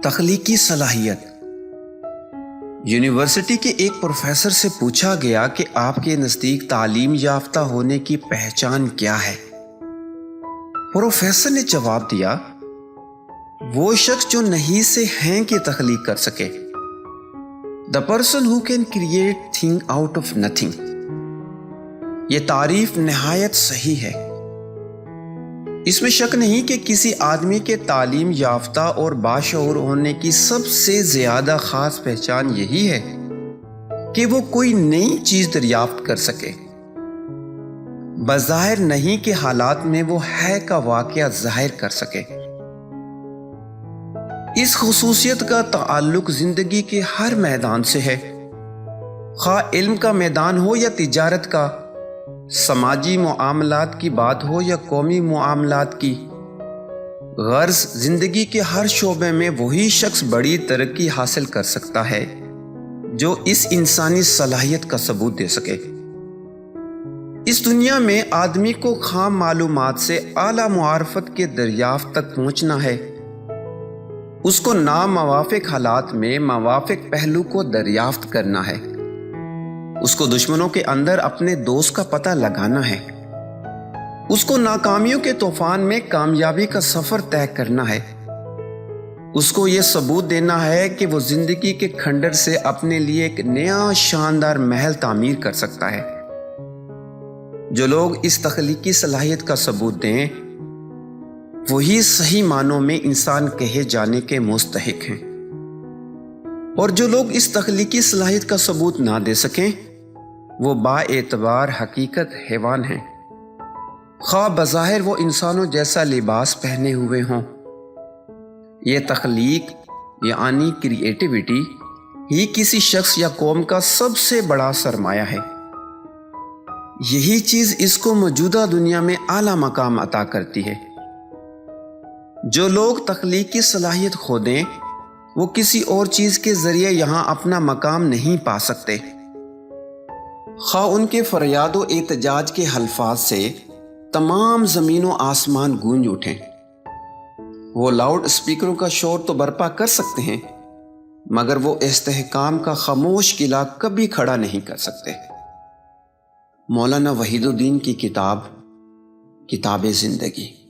تخلیقی صلاحیت۔ یونیورسٹی کے ایک پروفیسر سے پوچھا گیا کہ آپ کے نزدیک تعلیم یافتہ ہونے کی پہچان کیا ہے؟ پروفیسر نے جواب دیا، وہ شخص جو نہیں سے ہیں کی تخلیق کر سکے۔ The person who can create thing out of nothing۔ یہ تعریف نہایت صحیح ہے۔ اس میں شک نہیں کہ کسی آدمی کے تعلیم یافتہ اور باشعور ہونے کی سب سے زیادہ خاص پہچان یہی ہے کہ وہ کوئی نئی چیز دریافت کر سکے، بظاہر نہیں کہ حالات میں وہ ہے کا واقعہ ظاہر کر سکے۔ اس خصوصیت کا تعلق زندگی کے ہر میدان سے ہے، خواہ علم کا میدان ہو یا تجارت کا، سماجی معاملات کی بات ہو یا قومی معاملات کی۔ غرض زندگی کے ہر شعبے میں وہی شخص بڑی ترقی حاصل کر سکتا ہے جو اس انسانی صلاحیت کا ثبوت دے سکے۔ اس دنیا میں آدمی کو خام معلومات سے اعلیٰ معرفت کے دریافت تک پہنچنا ہے۔ اس کو ناموافق حالات میں موافق پہلو کو دریافت کرنا ہے۔ اس کو دشمنوں کے اندر اپنے دوست کا پتہ لگانا ہے۔ اس کو ناکامیوں کے طوفان میں کامیابی کا سفر طے کرنا ہے۔ اس کو یہ ثبوت دینا ہے کہ وہ زندگی کے کھنڈر سے اپنے لیے ایک نیا شاندار محل تعمیر کر سکتا ہے۔ جو لوگ اس تخلیقی صلاحیت کا ثبوت دیں، وہی صحیح معنوں میں انسان کہے جانے کے مستحق ہیں، اور جو لوگ اس تخلیقی صلاحیت کا ثبوت نہ دے سکیں، وہ با اعتبار حقیقت حیوان ہیں، خواہ بظاہر وہ انسانوں جیسا لباس پہنے ہوئے ہوں۔ یہ تخلیق یعنی کریٹیوٹی ہی کسی شخص یا قوم کا سب سے بڑا سرمایہ ہے۔ یہی چیز اس کو موجودہ دنیا میں اعلیٰ مقام عطا کرتی ہے۔ جو لوگ تخلیقی صلاحیت کھو دیں، وہ کسی اور چیز کے ذریعے یہاں اپنا مقام نہیں پا سکتے، خواہ ان کے فریاد و احتجاج کے الفاظ سے تمام زمین و آسمان گونج اٹھیں۔ وہ لاؤڈ اسپیکروں کا شور تو برپا کر سکتے ہیں، مگر وہ استحکام کا خاموش قلعہ کبھی کھڑا نہیں کر سکتے۔ مولانا وحید الدین کی کتاب زندگی۔